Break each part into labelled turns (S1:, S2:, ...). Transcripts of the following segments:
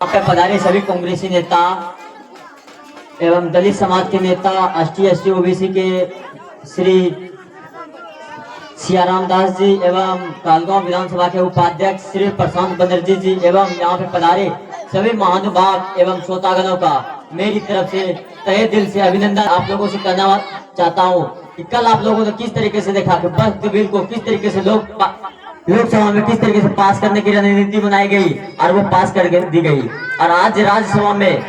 S1: यहाँ पे पधारे सभी कांग्रेसी नेता एवं दलित समाज के नेता एसटी ओबीसी के श्री सियाराम दास जी एवं कालगांव विधानसभा के उपाध्यक्ष श्री प्रशांत बनर्जी जी एवं यहाँ पे पधारे सभी महानुभाव एवं श्रोतागणों का मेरी तरफ से तहे दिल से अभिनंदन आप लोगों से करना चाहता हूँ कि कल आप लोगों ने किस तरीके से देखा कि वक्फ बिल को किस तरीके से लोकसभा में किस तरीके से पास करने की रणनीति बनाई गई और वो पास कर दी गई। और आज राज्यसभा में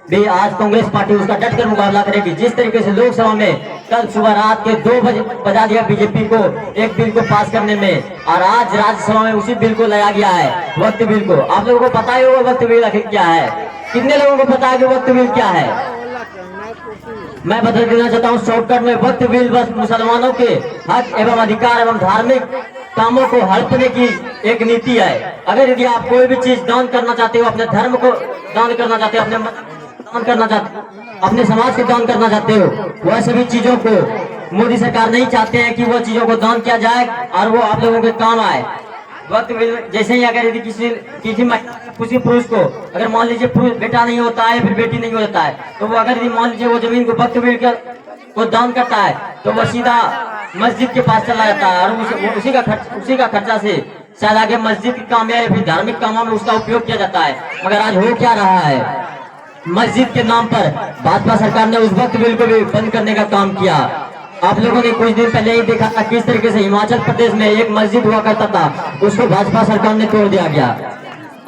S1: भी आज कांग्रेस पार्टी उसका डटकर मुकाबला करेगी। जिस तरीके से लोकसभा में कल सुबह रात के 2 बजे बजा दिया बीजेपी को एक बिल को पास करने में, और आज राज्यसभा में उसी बिल को लाया गया है वक्फ बिल को। आप लोगों को पता ही होगा वक्फ बिल आखिर क्या है, कितने लोगों को पता है कि वक्फ बिल क्या है? मैं बता देना चाहता हूँ शॉर्टकट में, वक्फ बिल बस मुसलमानों के हक एवं अधिकार एवं धार्मिक कामों को हड़पने की एक नीति है। अगर यदि आप कोई भी चीज दान करना चाहते हो, अपने धर्म को दान करना चाहते हो, अपने दान करना चाहते हो, अपने समाज को दान करना चाहते हो, वह सभी चीजों को मोदी सरकार नहीं चाहते हैं कि वो चीजों को दान किया जाए और वो आप लोगों के काम आए। वक्त जैसे ही अगर यदि किसी पुरुष को अगर मान लीजिए पुरुष बेटा नहीं होता है फिर बेटी नहीं होता है, तो वो अगर यदि मान लीजिए वो जमीन को वक्त बिल को दान करता है तो वो सीधा मस्जिद के पास चला जाता है और उसी का खर्चा से शायद आगे मस्जिद के काम या फिर धार्मिक कामों में उसका उपयोग किया जाता है। मगर आज हो क्या रहा है, मस्जिद के नाम पर भाजपा सरकार ने उस वक्त बिल को भी बंद करने का काम किया। आप लोगों ने कुछ दिन पहले ही देखा था किस तरीके से हिमाचल प्रदेश में एक मस्जिद हुआ करता था, उसको भाजपा सरकार ने तोड़ दिया गया।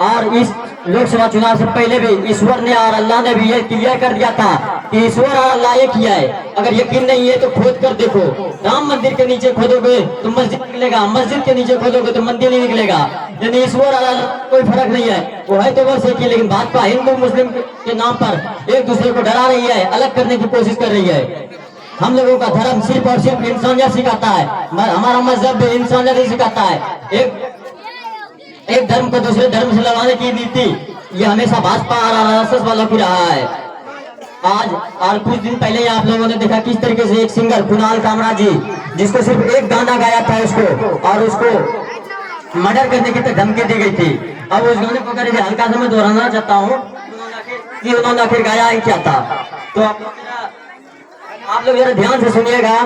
S1: और इस लोकसभा चुनाव से पहले भी ईश्वर ने और अल्लाह ने भी ये क्लियर कर दिया था कि ईश्वर और अल्लाह एक ही है। अगर यकीन नहीं है तो खोद कर देखो, राम मंदिर के नीचे खोदोगे तो मस्जिद निकलेगा, मस्जिद के नीचे खोदोगे तो मंदिर नहीं निकलेगा। यानी ईश्वर और अल्लाह कोई फर्क नहीं है, वो है तो बस एक ही। लेकिन भाजपा हिंदू मुस्लिम के नाम पर एक दूसरे को डरा रही है, अलग करने की कोशिश कर रही है। हम लोगों का धर्म सिर्फ और सिर्फ इंसानियत सिखाता है, हमारा मजहब भी इंसानियत ही सिखाता है। एक धर्म को दूसरे धर्म से लड़ाने की नीति ये हमेशा भाजपा और आरएसएस वालों की रहा है। आज और कुछ दिन पहले आप लोगों ने देखा किस तरीके से एक सिंगर कुणाल कामरा जी, जिसको सिर्फ एक गाना गाया था उसको और उसको मर्डर करने की धमकी दी गई थी। अब उस गाने को अगर हल्का सा मैं दोहराना चाहता हूँ कि उन्होंने आखिर गाया ही क्या था, तो आप लोग जरा ध्यान से सुनिएगा।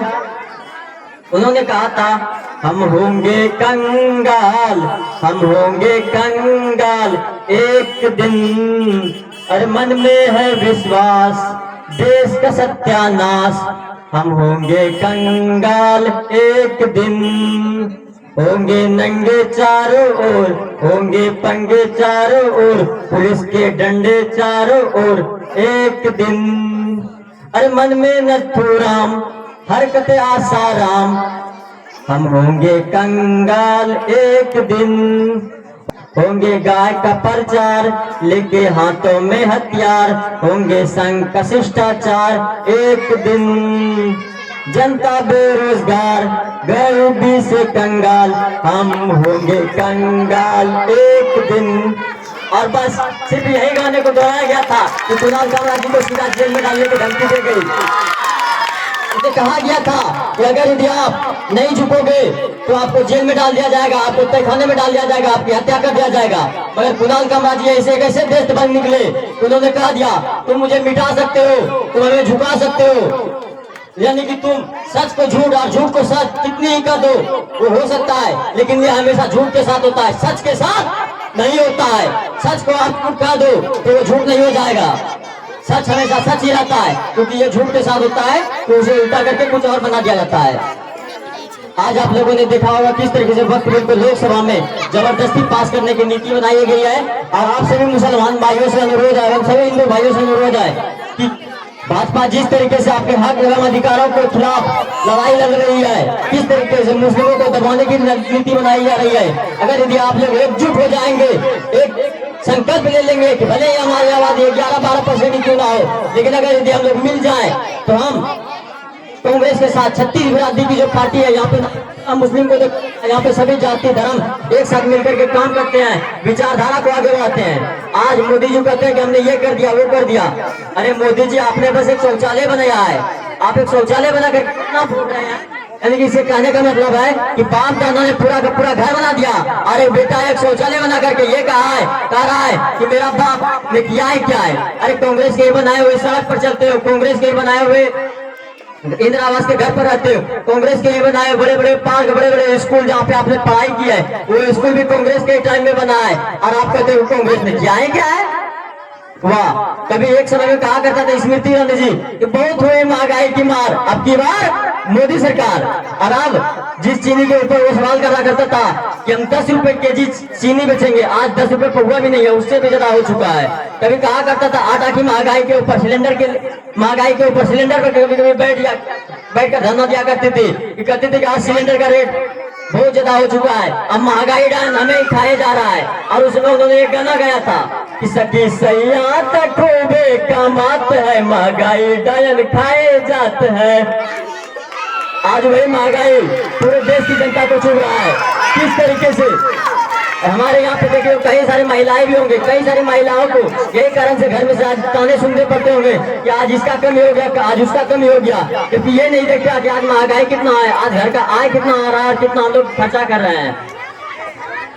S1: उन्होंने कहा था हम होंगे कंगाल, हम होंगे कंगाल एक दिन, अरे मन में है विश्वास देश का सत्यानाश, हम होंगे कंगाल एक दिन, होंगे नंगे चारों ओर, होंगे पंगे चारों ओर, पुलिस के डंडे चारों ओर एक दिन, अरे मन में नथुराम हरकते आसाराम, हम होंगे कंगाल एक दिन, होंगे गाय का प्रचार लेके हाथों में हथियार, होंगे संघ का शिष्टाचार एक दिन, जनता बेरोजगार गरीबी से कंगाल, हम होंगे कंगाल एक दिन। और बस सिर्फ यही गाने को दोहराया गया था कि कुणाल कामरा जी को सीधा जेल में डालने की धमकी दी गई। उसे कहा गया था कि अगर यदि आप नहीं झुकोगे तो आपको जेल में डाल दिया जाएगा, आपको तहखाने में डाल दिया जाएगा, आपकी हत्या कर दिया जाएगा। मगर कुणाल कामरा जी ऐसे कैसे देशभक्त निकले, उन्होंने कहा दिया तुम मुझे मिटा सकते हो, तुम हमें झुका सकते हो, यानी कि तुम सच को झूठ और झूठ को सच कितनी ही कर दो वो हो सकता है, लेकिन ये हमेशा झूठ के साथ होता है, सच के साथ नहीं होता है। सच को आप कह दो तो वो झूठ नहीं हो जाएगा, सच हमेशा सच ही रहता है, क्योंकि ये झूठ के साथ होता है तो उसे उल्टा करके कुछ और बना दिया जाता है। आज आप लोगों ने देखा होगा किस तरीके से वक्फ बिल को लोकसभा में जबरदस्ती पास करने की नीति बनाई गई है। और आप सभी मुसलमान भाइयों से अनुरोध है एवं सभी हिंदू भाइयों से अनुरोध है कि भाजपा जिस तरीके से आपके हक एवं अधिकारों के खिलाफ लड़ाई लड़ रही है, किस तरीके से मुस्लिमों को दबाने की नीति बनाई जा रही है, अगर यदि आप लोग एकजुट हो जाएंगे, एक संकल्प ले लेंगे कि भले ही हमारी आबादी 11-12% क्यों ना हो, लेकिन अगर यदि हम लोग मिल जाए तो हम कांग्रेस के साथ छत्तीस बिरादरी की जो पार्टी है, यहाँ पे मुस्लिम को यहाँ पे सभी जाति धर्म एक साथ मिलकर के काम करते हैं, विचारधारा को आगे बढ़ाते हैं। आज मोदी जी कहते हैं कि हमने ये कर दिया वो कर दिया। अरे मोदी जी आपने बस एक शौचालय बनाया है, आप एक शौचालय बनाकर कितना बोल रहे हैं, यानी कि इसे कहने का मतलब है कि बाप दादा ने पूरा का पूरा घर बना दिया। अरे बेटा एक शौचालय बना करके ये कह रहा है कि मेरा बाप ने किया है क्या है। अरे कांग्रेस के बनाए हुए सड़क पर चलते हो, कांग्रेस के बनाए हुए इंदिरा आवास के घर पर रहते हो, कांग्रेस के लिए बनाए बड़े बड़े पार्क, बड़े बड़े स्कूल जहाँ पे आपने पढ़ाई की है वो स्कूल भी कांग्रेस के टाइम में बना है, और आप कहते हो कांग्रेस ने किया है क्या है। वाह, कभी एक समय में कहा करता था स्मृति ईरानी जी कि बहुत हुई महंगाई की मार, अब की बार मोदी सरकार। और अब जिस चीनी के ऊपर वो सवाल करा करता था कि हम 10 रुपए केजी चीनी बेचेंगे, आज 10 रुपए पौवा भी नहीं है, उससे भी ज्यादा हो चुका है। कभी कहा करता था आटा की महंगाई के ऊपर, सिलेंडर के महंगाई के ऊपर, सिलेंडर पर कभी कभी बैठ कर धरना दिया करते थे कि कहते थे कि आज सिलेंडर का रेट बहुत ज्यादा हो चुका है, अब महंगाई डायन हमें ही खाया जा रहा है। और उसमें उन्होंने एक गाना गाया था कि सखी सैया तक खूबे कमात है, महंगाई डायन खाए जाते हैं। आज वही महंगाई पूरे देश की जनता को छू रहा है। किस तरीके से हमारे यहाँ पे देखिए कई सारी महिलाएं भी होंगे, कई सारी महिलाओं को यही कारण से घर में से आज ताने सुनने पड़ते होंगे कि आज इसका कमी हो गया, आज उसका कमी हो गया, क्योंकि ये नहीं देखता कि आज महंगाई कितना है, आज घर का आय कितना आ रहा है, कितना हम लोग खर्चा कर रहे हैं।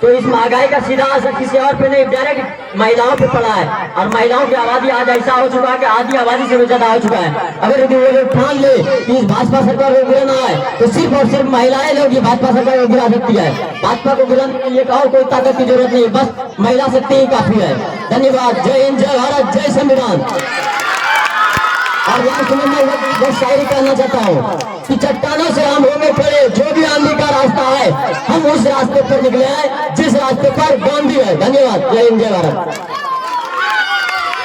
S1: तो इस महंगाई का सीधा असर किसी और पे नहीं, डायरेक्ट महिलाओं पे पड़ा है। और महिलाओं की आबादी आज ऐसा हो चुका है कि आधी आबादी से भी ज्यादा हो चुका है। अगर यदि वो लोग ठान ले कि इस भाजपा सरकार को गिराना है तो सिर्फ और सिर्फ महिलाएं लोग ये भाजपा सरकार को गिरा सकती है। भाजपा को गिराने के लिए और कोई ताकत की जरूरत नहीं, बस महिला शक्ति ही काफी है। धन्यवाद। जय हिंद, जय भारत, जय संविधान। और लास्ट में मैं बस शायरी कहना चाहता हूँ कि चट्टानों से हम होंगे खड़े, जो भी आंधी का रास्ता है हम उस रास्ते पर निकले हैं जिस रास्ते पर गांधी है। धन्यवाद। जय हिंद, जय भारत।